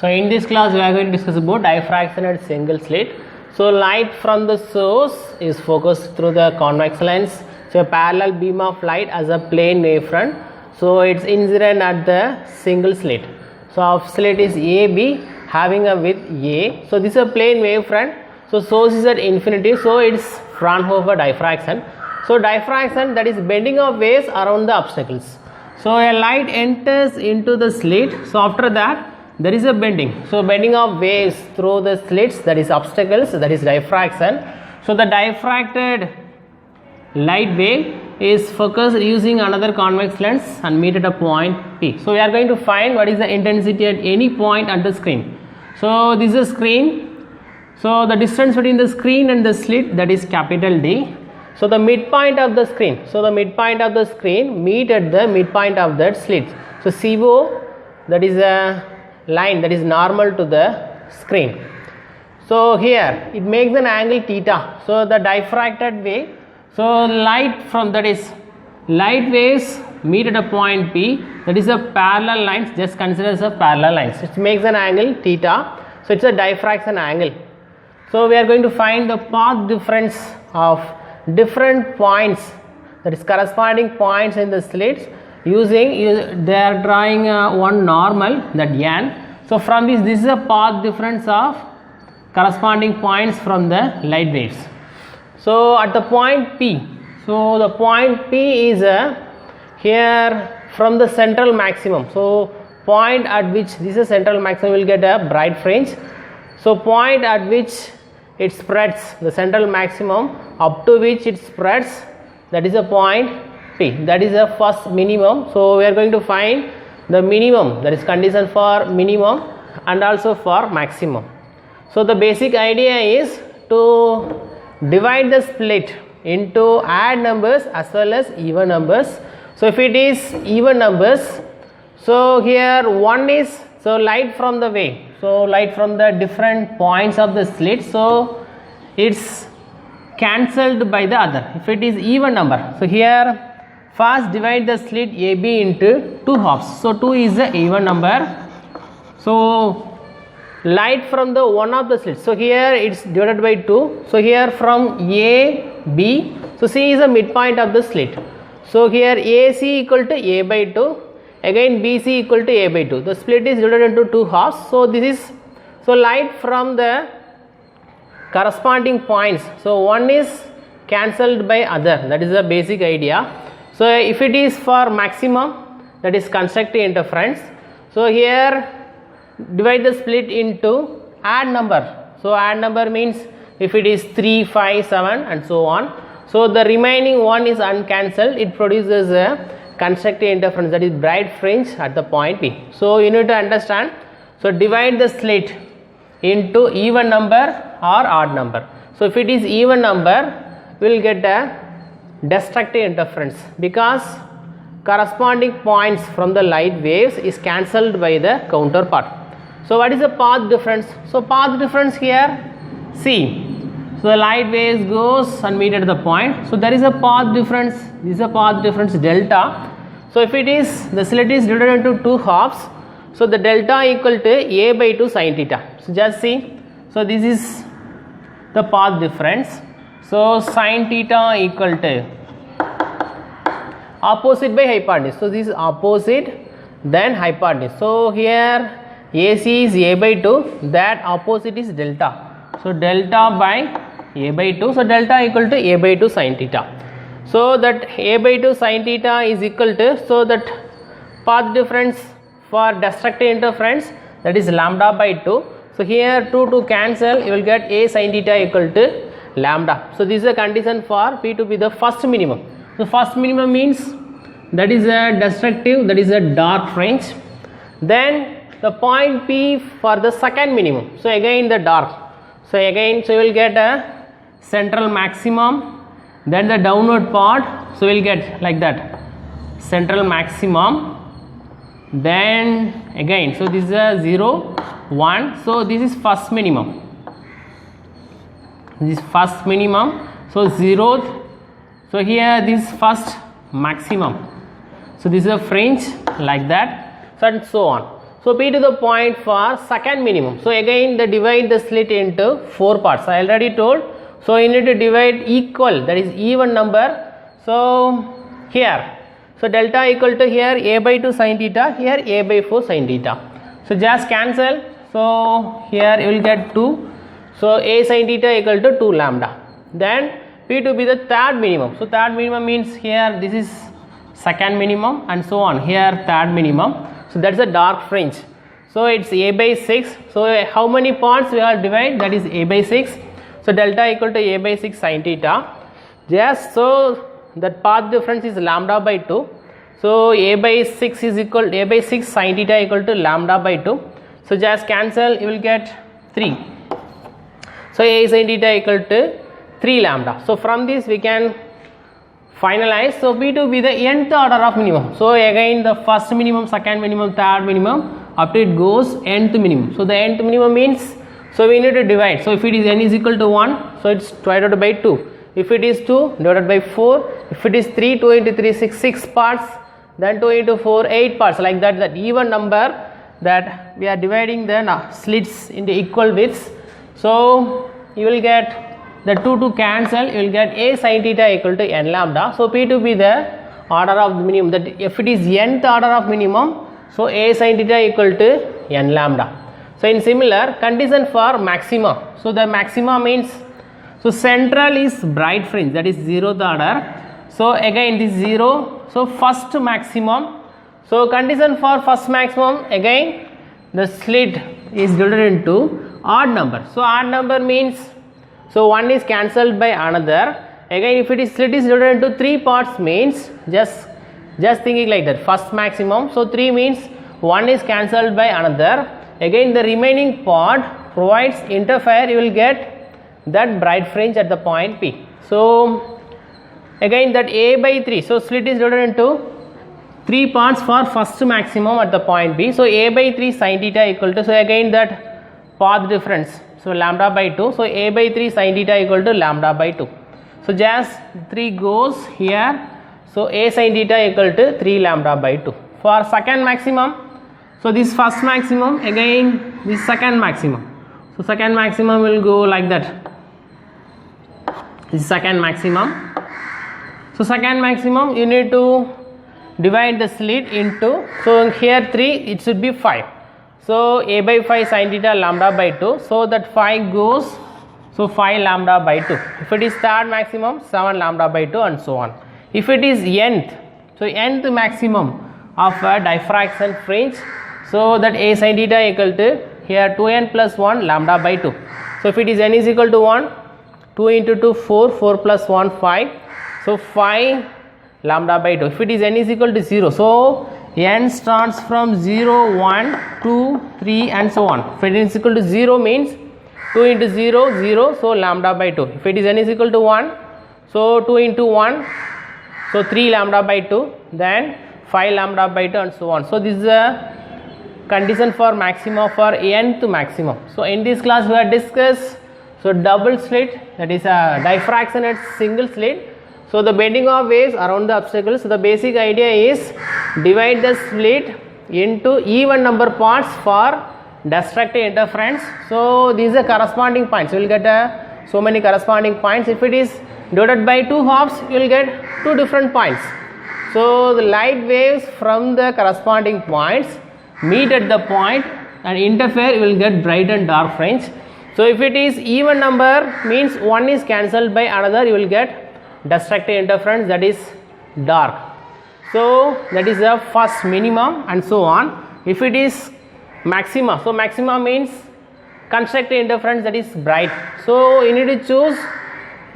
So in this class we are going to discuss about diffraction at single slit. So light from the source is focused through the convex lens. So a parallel beam of light as a plane wavefront. So it's incident at the single slit. So of slit is AB having a width A. So this is a plane wavefront. So source is at infinity. So it's Fraunhofer diffraction. So diffraction, that is bending of waves around the obstacles. So a light enters into the slit. So after that there is a bending. So bending of waves through the slits, that is obstacles, that is diffraction. So the diffracted light wave is focused using another convex lens and meet at a point P. So we are going to find what is the intensity at any point at the screen. So this is a screen. So the distance between the screen and the slit, that is capital D. So the midpoint of the screen. So the midpoint of the screen meet at the midpoint of that slit. So CO, that is a line that is normal to the screen. So here it makes an angle theta. So the diffracted wave, so light from, that is light waves meet at a point P, that is a parallel lines, just consider as a parallel lines. It makes an angle theta. So it's a diffraction angle. So we are going to find the path difference of different points, that is corresponding points in the slits, using they are drawing one normal, that n. So from this is a path difference of corresponding points from the light waves. So at the point P, so the point P is here from the central maximum. So point at which this is central maximum will get a bright fringe. So point at which it spreads, the central maximum up to which it spreads, that is a point P, that is a first minimum. So we are going to find the minimum, that is condition for minimum and also for maximum. So the basic idea is to divide the split into odd numbers as well as even numbers. So if it is even numbers, so here one is, so light from the wave, so light from the different points of the slit, so it's cancelled by the other. If it is even number, so here first divide the slit AB into two halves. So 2 is the even number. So light from the one of the slits, so here it's divided by 2. So here from A, B, so C is the midpoint of the slit. So here AC equal to A by 2, again BC equal to A by 2. The split is divided into two halves. So this is, so light from the corresponding points, so one is cancelled by other, that is the basic idea. So if it is for maximum, that is constructive interference. So here divide the split into odd number. So odd number means if it is 3, 5, 7 and so on. So the remaining one is uncancelled, it produces a constructive interference, that is bright fringe at the point P. So you need to understand. So divide the slit into even number or odd number. So if it is even number, we will get a destructive interference because corresponding points from the light waves is cancelled by the counterpart. So what is the path difference? So path difference here, C. So the light waves goes and meet at the point. So there is a path difference, this is a path difference delta. So if it is, the slit is divided into two halves, so the delta equal to A by 2 sin theta. So just see, so this is the path difference. So sin theta equal to opposite by hypotenuse. So this is opposite then hypotenuse. So here AC is A by 2, that opposite is delta. So delta by A by 2. So delta equal to A by 2 sin theta. So that A by 2 sin theta is equal to, so that path difference for destructive interference, that is lambda by 2. So here 2 cancel, you will get A sin theta equal to lambda. So this is a condition for P to be the first minimum. So first minimum means that is a destructive, that is a dark fringe. Then the point P for the second minimum. So again the dark. So again, so you will get a central maximum, then the downward part. So we will get like that, central maximum. Then again, so this is a 0, 1. So this is first minimum. This is first minimum. So 0th. So here this first maximum. So this is a fringe like that. So and so on. So P to the point for second minimum. So again divide the slit into 4 parts. I already told. So you need to divide equal, that is even number. So here, so delta equal to here a by 2 sin theta, here a by 4 sin theta. So just cancel. So here you will get 2. So a sin theta equal to 2 lambda. Then P to be the third minimum. So third minimum means here this is second minimum and so on. Here third minimum. So that's a dark fringe. So it's a by 6. So how many parts we have divided? That is a by 6. So delta equal to a by 6 sin theta. Just so that path difference is lambda by 2. So a by 6 is equal a by 6 sin theta equal to lambda by 2. So just cancel, you will get 3. So a sin theta equal to 3 lambda. So from this we can finalize. So P to be the nth order of minimum. So again the first minimum, second minimum, third minimum, up to it goes nth minimum. So the nth minimum means, so we need to divide. So if it is n is equal to 1, so it's divided by 2. If it is 2, divided by 4. If it is 3, 2 into 3, 6 parts. Then 2 into 4, 8 parts. Like that, that even number that we are dividing the slits into equal widths. So you will get the 2 to cancel. You will get a sin theta equal to n lambda. So P to be the order of the minimum. That if it is nth order of minimum, so a sin theta equal to n lambda. So in similar condition for maxima. So the maxima means, so central is bright fringe, that is 0th order. So again this 0. So first maximum. So condition for first maximum, again the slit is divided into odd number. So odd number means, so one is cancelled by another. Again if it is slit is divided into 3 parts means, just thinking like that, first maximum. So 3 means one is cancelled by another. Again the remaining part provides interfere, you will get that bright fringe at the point P. So again that a by 3, so slit is divided into 3 parts for first maximum at the point B. So a by 3 sin theta equal to, so again that path difference, so lambda by 2. So a by 3 sin theta equal to lambda by 2. So just 3 goes here. So a sin theta equal to 3 lambda by 2. For second maximum, so this first maximum, again this second maximum. So second maximum will go like that. This is second maximum. So second maximum you need to divide the slit into, so here 3, it should be 5. So a by 5 sin theta lambda by 2. So that 5 goes, so 5 lambda by 2. If it is third maximum, 7 lambda by 2 and so on. If it is nth, so nth maximum of a diffraction fringe, so that a sin theta equal to here 2n plus 1 lambda by 2. So if it is n is equal to 1, 2 into 2 4, 4 plus 1 5. So 5 lambda by 2. If it is n is equal to 0, so n starts from 0, 1, 2, 3 and so on. If it is equal to 0 means 2 into 0, 0, so lambda by 2. If it is n is equal to 1, so 2 into 1, so 3 lambda by 2, then 5 lambda by 2 and so on. So this is a condition for maximum for nth maximum. So in this class we have discussed, so double slit, that is a diffraction at single slit. So the bending of waves around the obstacle. So the basic idea is divide the slit into even number parts for destructive interference. So these are corresponding points. You will get so many corresponding points. If it is divided by 2 halves, you will get 2 different points. So the light waves from the corresponding points meet at the point and interfere, you will get bright and dark fringe. So if it is even number means one is cancelled by another, you will get destructive interference, that is dark. So that is the first minimum and so on. If it is maxima, so maxima means constructive interference, that is bright. So you need to choose,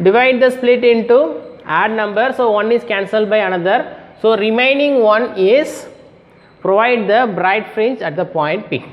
divide the split into odd number, so one is cancelled by another. So remaining one is provide the bright fringe at the point P.